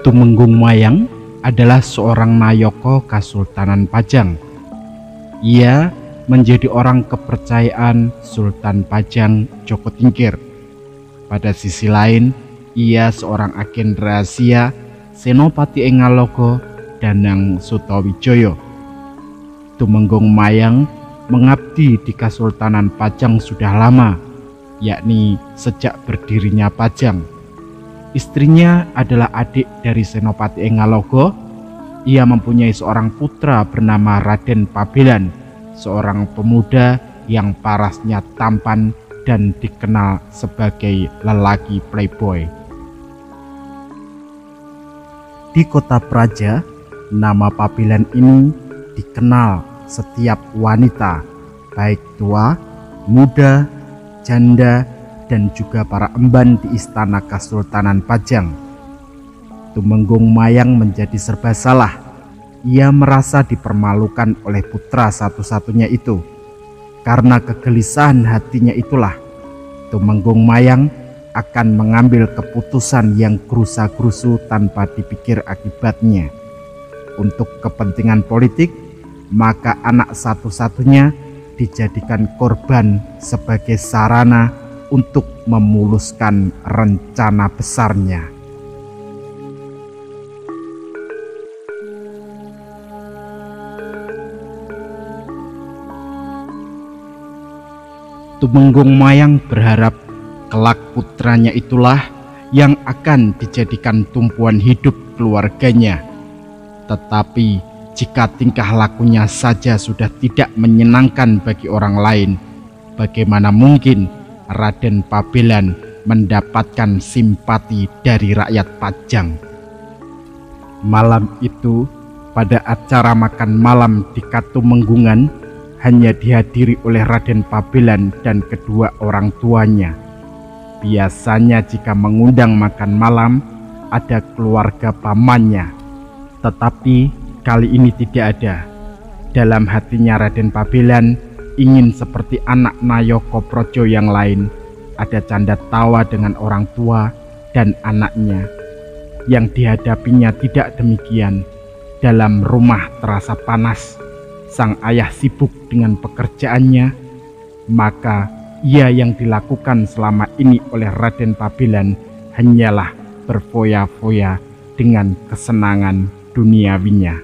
Tumenggung Mayang adalah seorang nayaka Kasultanan Pajang. Ia menjadi orang kepercayaan Sultan Pajang Joko Tingkir. Pada sisi lain, ia seorang agen rahasia Senopati Engalogo Danang Sutawijaya. Tumenggung Mayang mengabdi di Kasultanan Pajang sudah lama, yakni sejak berdirinya Pajang. Istrinya adalah adik dari Senopati Engalogo. Ia mempunyai seorang putra bernama Raden Pabelan, seorang pemuda yang parasnya tampan dan dikenal sebagai lelaki playboy. Di kota Praja, nama Pabelan ini dikenal setiap wanita, baik tua, muda, janda, dan juga para emban di istana Kasultanan Pajang. Tumenggung Mayang menjadi serba salah. Ia merasa dipermalukan oleh putra satu-satunya itu. Karena kegelisahan hatinya itulah, Tumenggung Mayang akan mengambil keputusan yang gerusa-gerusu tanpa dipikir akibatnya. Untuk kepentingan politik, maka anak satu-satunya dijadikan korban sebagai sarana untuk memuluskan rencana besarnya. Tumenggung Mayang berharap kelak putranya itulah yang akan dijadikan tumpuan hidup keluarganya. Tetapi jika tingkah lakunya saja sudah tidak menyenangkan bagi orang lain, bagaimana mungkin Raden Pabelan mendapatkan simpati dari rakyat Pajang? Malam itu, pada acara makan malam di Katumenggungan, hanya dihadiri oleh Raden Pabelan dan kedua orang tuanya. Biasanya jika mengundang makan malam, ada keluarga pamannya. Tetapi kali ini tidak ada. Dalam hatinya Raden Pabelan ingin seperti anak Nayaka Praja yang lain, ada canda tawa dengan orang tua dan anaknya. Yang dihadapinya tidak demikian. Dalam rumah terasa panas, sang ayah sibuk dengan pekerjaannya, maka ia yang dilakukan selama ini oleh Raden Pabelan hanyalah berfoya-foya dengan kesenangan duniawinya.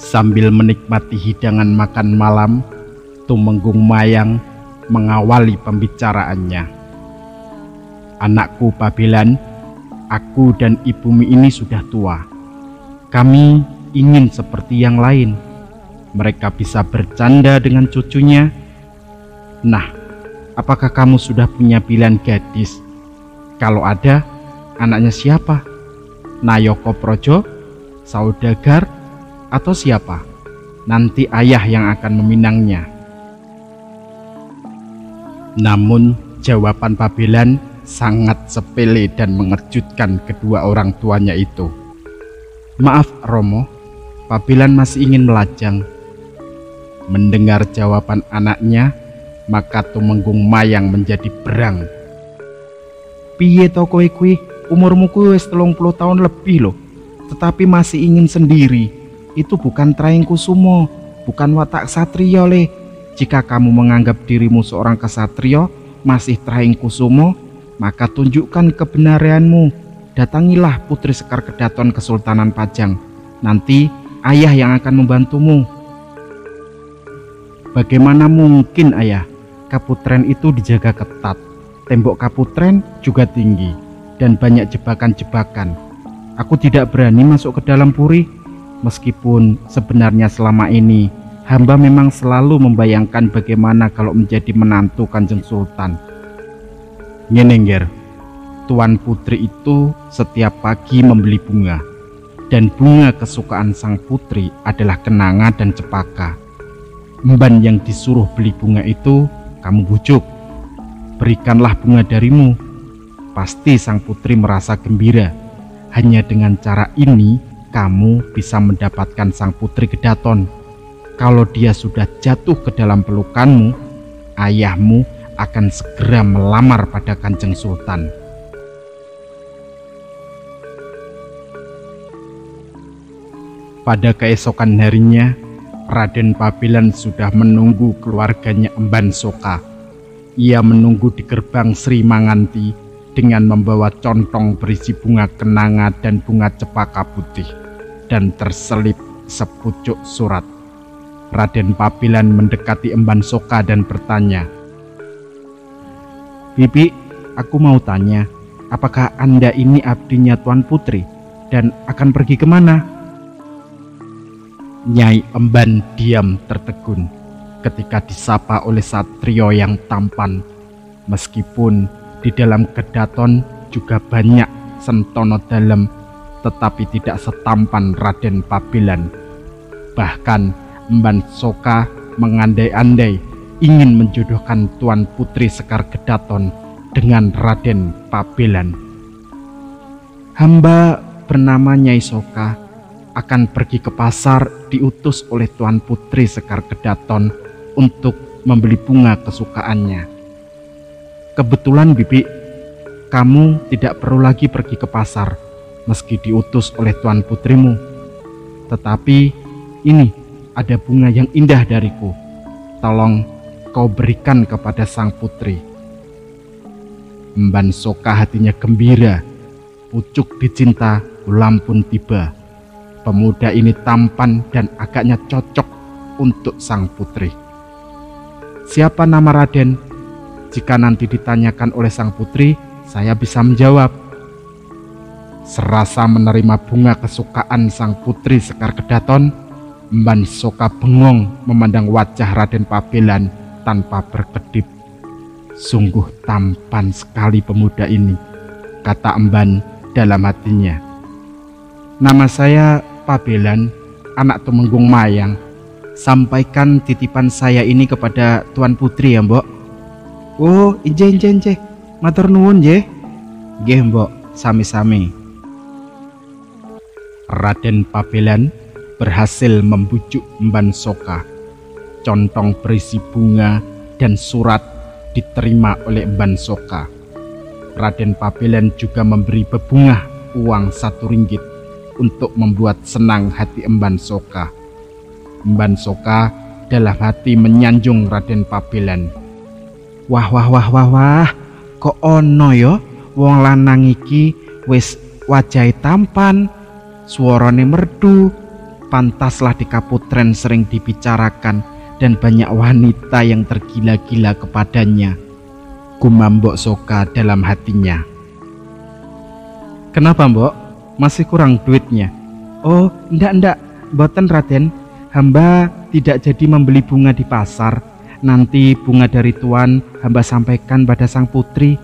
Sambil menikmati hidangan makan malam, Tumenggung Mayang mengawali pembicaraannya. Anakku Pabelan, aku dan ibumu ini sudah tua. Kami ingin seperti yang lain. Mereka bisa bercanda dengan cucunya. Nah, apakah kamu sudah punya pilihan gadis? Kalau ada, anaknya siapa? Nayaka Praja, saudagar, atau siapa? Nanti ayah yang akan meminangnya. Namun jawaban Pabelan sangat sepele dan mengejutkan kedua orang tuanya itu. Maaf Romo, Pabelan masih ingin melajang. Mendengar jawaban anaknya, maka Tumenggung Mayang menjadi berang. Piye to kowe kuwi? Umurmu kuwi wis 30 tahun lebih loh, tetapi masih ingin sendiri. Itu bukan trahing kusumo, bukan watak satria le. Jika kamu menganggap dirimu seorang kesatria, masih trahing kusumo, maka tunjukkan kebenaranmu. Datangilah Putri Sekar Kedaton Kesultanan Pajang. Nanti ayah yang akan membantumu. Bagaimana mungkin ayah? Kaputren itu dijaga ketat. Tembok Kaputren juga tinggi dan banyak jebakan-jebakan. Aku tidak berani masuk ke dalam puri. Meskipun sebenarnya selama ini hamba memang selalu membayangkan bagaimana kalau menjadi menantu Kanjeng Sultan. Nyenengger, Tuan Putri itu setiap pagi membeli bunga, dan bunga kesukaan sang putri adalah kenanga dan cepaka. Emban yang disuruh beli bunga itu kamu bujuk. Berikanlah bunga darimu. Pasti sang putri merasa gembira. Hanya dengan cara ini kamu bisa mendapatkan sang putri Kedaton. Kalau dia sudah jatuh ke dalam pelukanmu, ayahmu akan segera melamar pada Kanjeng Sultan. Pada keesokan harinya, Raden Pabelan sudah menunggu keluarganya Emban Soka. Ia menunggu di gerbang Sri Manganti dengan membawa contong berisi bunga kenanga dan bunga cempaka putih, dan terselip sepucuk surat. Raden Pabelan mendekati Emban Soka dan bertanya, "Bibi, aku mau tanya, apakah Anda ini abdinya Tuan Putri dan akan pergi kemana?" Nyai Emban diam tertegun ketika disapa oleh satrio yang tampan. Meskipun di dalam kedaton juga banyak sentono dalam, tetapi tidak setampan Raden Pabelan. Bahkan Emban Soka mengandai-andai ingin menjodohkan Tuan Putri Sekar Kedaton dengan Raden Pabelan. "Hamba bernama Nyai Soka akan pergi ke pasar diutus oleh Tuan Putri Sekar Kedaton untuk membeli bunga kesukaannya." "Kebetulan Bibi, kamu tidak perlu lagi pergi ke pasar meski diutus oleh Tuan Putrimu. Tetapi ini ada bunga yang indah dariku. Tolong kau berikan kepada sang putri." Emban Soka hatinya gembira. Pucuk dicinta, ulam pun tiba. Pemuda ini tampan dan agaknya cocok untuk sang putri. "Siapa nama Raden? Jika nanti ditanyakan oleh sang putri, saya bisa menjawab." Serasa menerima bunga kesukaan sang putri Sekar Kedaton, Emban Soka bengong memandang wajah Raden Pabelan tanpa berkedip. "Sungguh tampan sekali pemuda ini," kata Emban dalam hatinya. "Nama saya Pabelan, anak Tumenggung Mayang. Sampaikan titipan saya ini kepada Tuan Putri ya, Mbok." "Oh, inje. Matur nuwun nggih." "Nggih, Mbok, sami-sami." Raden Pabelan berhasil membujuk Emban Soka. Contong berisi bunga dan surat diterima oleh Emban Soka. Raden Pabelan juga memberi bebungah uang 1 ringgit untuk membuat senang hati Emban Soka. Emban Soka dalam hati menyanjung Raden Pabelan. Wah, kok ono yo wong lanang iki wis wajahe tampan, suarane merdu, pantaslah di Kaputren sering dibicarakan dan banyak wanita yang tergila-gila kepadanya, gumam Mbok Soka dalam hatinya. "Kenapa, Mbok? Masih kurang duitnya?" "Oh, ndak, mboten Raden. Hamba tidak jadi membeli bunga di pasar. Nanti bunga dari Tuan hamba sampaikan pada sang putri."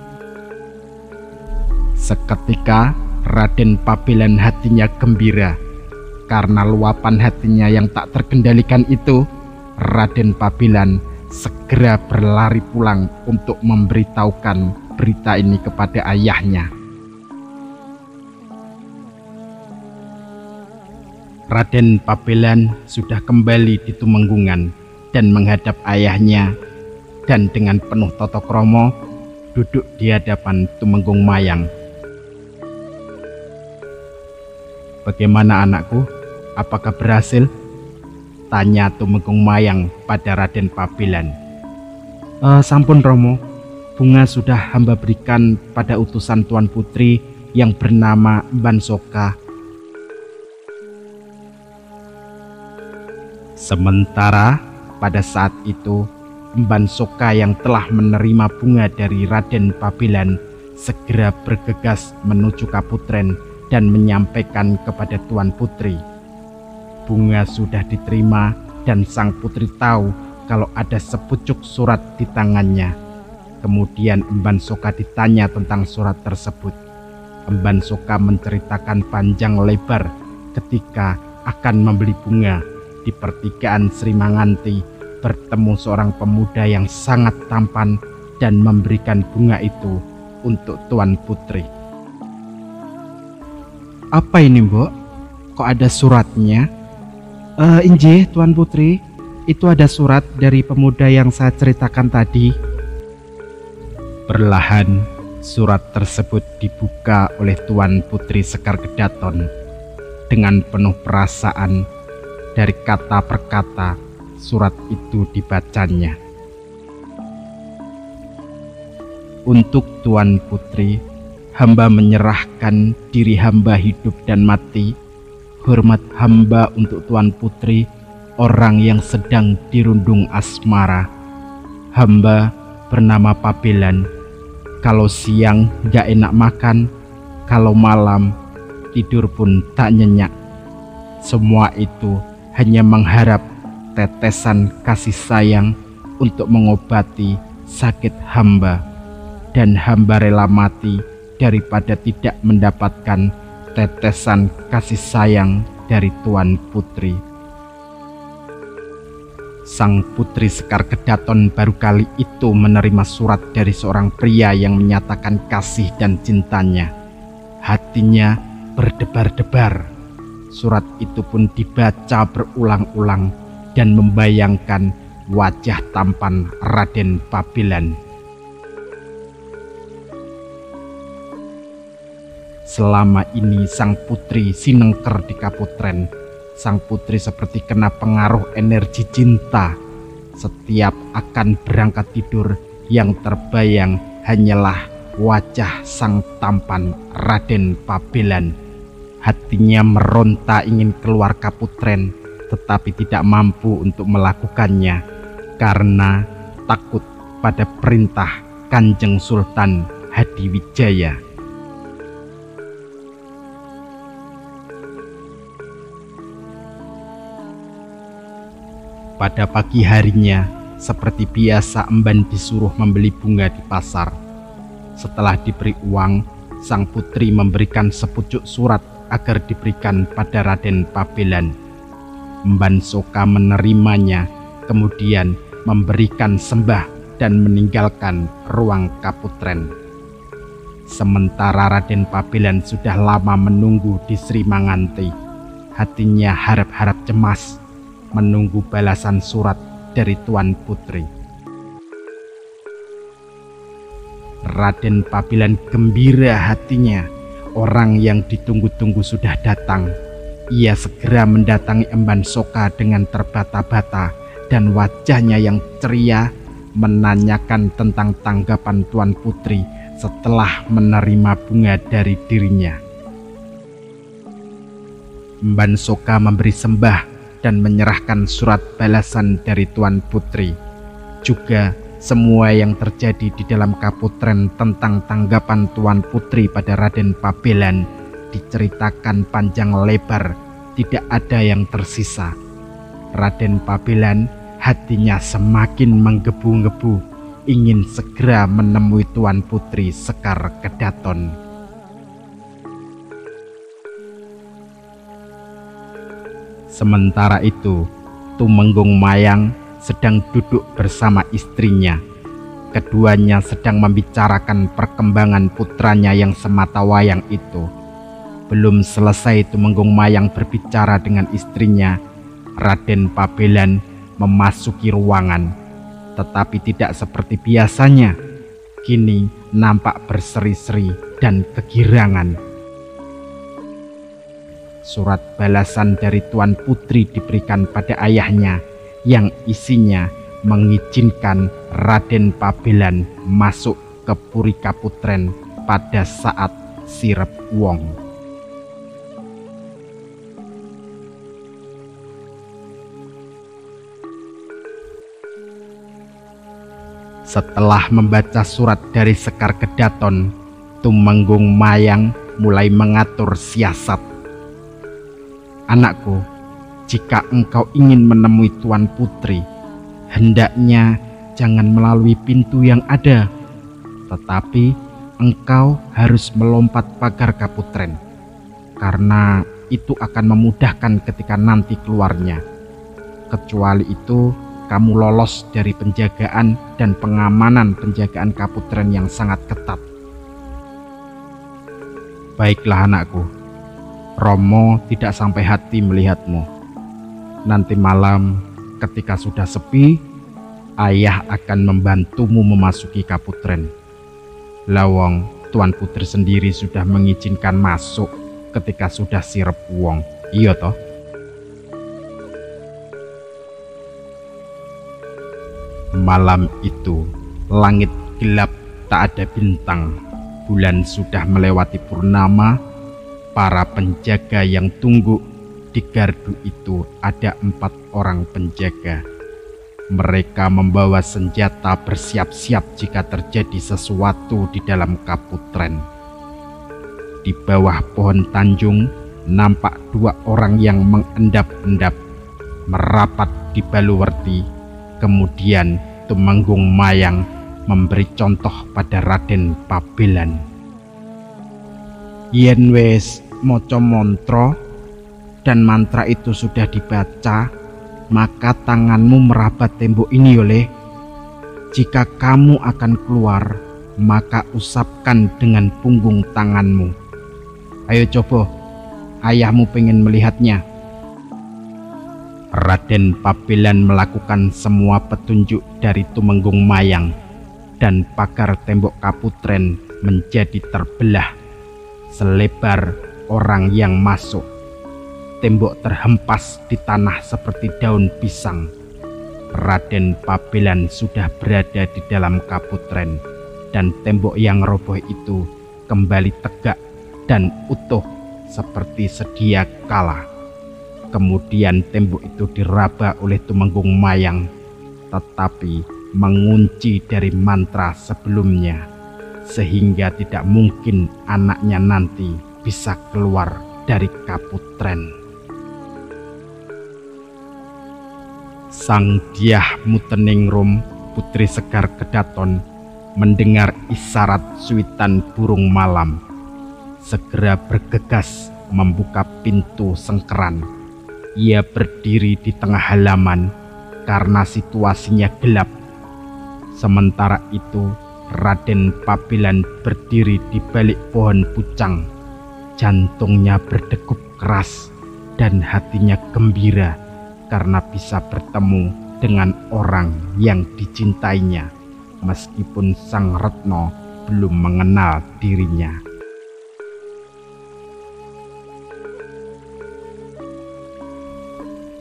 Seketika Raden Pabelan hatinya gembira. Karena luapan hatinya yang tak terkendalikan itu, Raden Pabelan segera berlari pulang untuk memberitahukan berita ini kepada ayahnya. Raden Pabelan sudah kembali di Tumenggungan dan menghadap ayahnya, dan dengan penuh tata krama duduk di hadapan Tumenggung Mayang. "Bagaimana anakku? Apakah berhasil?" tanya Tumenggung Mayang pada Raden Pabelan. Sampun Romo, bunga sudah hamba berikan pada utusan Tuan Putri yang bernama Emban Soka." Sementara pada saat itu Emban Soka yang telah menerima bunga dari Raden Pabelan segera bergegas menuju Kaputren dan menyampaikan kepada Tuan Putri. Bunga sudah diterima dan sang putri tahu kalau ada sepucuk surat di tangannya. Kemudian Emban Soka ditanya tentang surat tersebut. Emban Soka menceritakan panjang lebar ketika akan membeli bunga di pertigaan Sri Manganti, bertemu seorang pemuda yang sangat tampan dan memberikan bunga itu untuk Tuan Putri. "Apa ini, Mbok? Kok ada suratnya?" Injih Tuan Putri, itu ada surat dari pemuda yang saya ceritakan tadi." Perlahan surat tersebut dibuka oleh Tuan Putri Sekar Kedaton. Dengan penuh perasaan, dari kata per kata surat itu dibacanya. Untuk Tuan Putri, hamba menyerahkan diri hamba hidup dan mati. Hormat hamba untuk Tuan Putri, orang yang sedang dirundung asmara. Hamba bernama Pabelan. Kalau siang gak enak makan, kalau malam tidur pun tak nyenyak. Semua itu hanya mengharap tetesan kasih sayang untuk mengobati sakit hamba. Dan hamba rela mati daripada tidak mendapatkan tetesan kasih sayang dari Tuan Putri. Sang Putri Sekar Kedaton baru kali itu menerima surat dari seorang pria yang menyatakan kasih dan cintanya. Hatinya berdebar-debar. Surat itu pun dibaca berulang-ulang dan membayangkan wajah tampan Raden Pabelan. Selama ini sang putri sinengker di Kaputren. Sang putri seperti kena pengaruh energi cinta. Setiap akan berangkat tidur, yang terbayang hanyalah wajah sang tampan Raden Pabelan. Hatinya meronta ingin keluar Kaputren, tetapi tidak mampu untuk melakukannya karena takut pada perintah Kanjeng Sultan Hadiwijaya. Pada pagi harinya, seperti biasa Emban disuruh membeli bunga di pasar. Setelah diberi uang, sang putri memberikan sepucuk surat agar diberikan pada Raden Pabelan. Emban Soka menerimanya, kemudian memberikan sembah dan meninggalkan ruang Kaputren. Sementara Raden Pabelan sudah lama menunggu di Sri Manganti. Hatinya harap-harap cemas menunggu balasan surat dari Tuan Putri. Raden Pabelan gembira hatinya, orang yang ditunggu-tunggu sudah datang. Ia segera mendatangi Emban Soka dengan terbata-bata dan wajahnya yang ceria menanyakan tentang tanggapan Tuan Putri setelah menerima bunga dari dirinya. Emban Soka memberi sembah dan menyerahkan surat balasan dari Tuan Putri. Juga semua yang terjadi di dalam Kaputren tentang tanggapan Tuan Putri pada Raden Pabelan diceritakan panjang lebar, tidak ada yang tersisa. Raden Pabelan hatinya semakin menggebu-gebu, ingin segera menemui Tuan Putri Sekar Kedaton. Sementara itu, Tumenggung Mayang sedang duduk bersama istrinya. Keduanya sedang membicarakan perkembangan putranya yang sematawayang itu. Belum selesai Tumenggung Mayang berbicara dengan istrinya, Raden Pabelan memasuki ruangan. Tetapi tidak seperti biasanya. Kini nampak berseri-seri dan kegirangan. Surat balasan dari Tuan Putri diberikan pada ayahnya yang isinya mengizinkan Raden Pabelan masuk ke Puri Kaputren pada saat Sirep Wong. Setelah membaca surat dari Sekar Kedaton, Tumenggung Mayang mulai mengatur siasat. Anakku, jika engkau ingin menemui Tuan Putri, hendaknya jangan melalui pintu yang ada, tetapi engkau harus melompat pagar Kaputren, karena itu akan memudahkan ketika nanti keluarnya. Kecuali itu, kamu lolos dari penjagaan dan pengamanan penjagaan Kaputren yang sangat ketat. Baiklah anakku, Romo tidak sampai hati melihatmu. Nanti malam ketika sudah sepi, ayah akan membantumu memasuki Kaputren. Lawang Tuan Putri sendiri sudah mengizinkan masuk ketika sudah sirep wong, iya toh? Malam itu langit gelap, tak ada bintang. Bulan sudah melewati purnama. Para penjaga yang tunggu di gardu itu ada 4 orang penjaga. Mereka membawa senjata bersiap-siap jika terjadi sesuatu di dalam Kaputren. Di bawah pohon tanjung nampak 2 orang yang mengendap-endap merapat di Baluwerti. Kemudian Tumenggung Mayang memberi contoh pada Raden Pabelan. Yen wis maca mantra dan mantra itu sudah dibaca, maka tanganmu merabat tembok ini oleh. Jika kamu akan keluar, maka usapkan dengan punggung tanganmu. Ayo coba, ayahmu pengen melihatnya. Raden Pabelan melakukan semua petunjuk dari Tumenggung Mayang, dan pagar tembok Kaputren menjadi terbelah selebar orang yang masuk. Tembok terhempas di tanah seperti daun pisang. Raden Pabelan sudah berada di dalam Kaputren, dan tembok yang roboh itu kembali tegak dan utuh seperti sedia kala. Kemudian tembok itu diraba oleh Tumenggung Mayang, tetapi mengunci dari mantra sebelumnya, sehingga tidak mungkin anaknya nanti bisa keluar dari Kaputren. Sang Dyah Muteningrum, Putri Sekar Kedaton, mendengar isyarat suitan burung malam. Segera bergegas membuka pintu sengkeran. Ia berdiri di tengah halaman karena situasinya gelap. Sementara itu, Raden Pabelan berdiri di balik pohon pucang. Jantungnya berdegup keras dan hatinya gembira karena bisa bertemu dengan orang yang dicintainya, meskipun Sang Retno belum mengenal dirinya.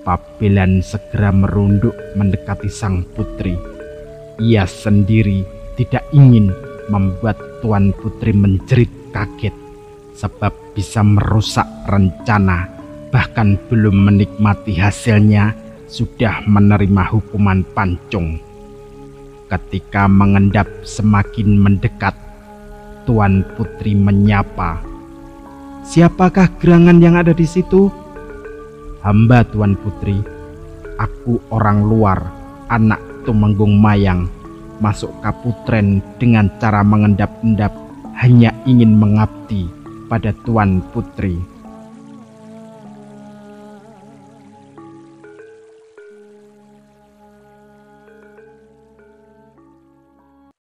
Pabelan segera merunduk mendekati sang putri. Ia sendiri tidak ingin membuat Tuan Putri menjerit kaget, sebab bisa merusak rencana. Bahkan belum menikmati hasilnya, sudah menerima hukuman pancung. Ketika mengendap semakin mendekat, Tuan Putri menyapa, "Siapakah gerangan yang ada di situ?" "Hamba, Tuan Putri. Aku orang luar, anak Tumenggung Mayang, masuk Kaputren dengan cara mengendap-endap, hanya ingin mengabdi pada Tuan Putri."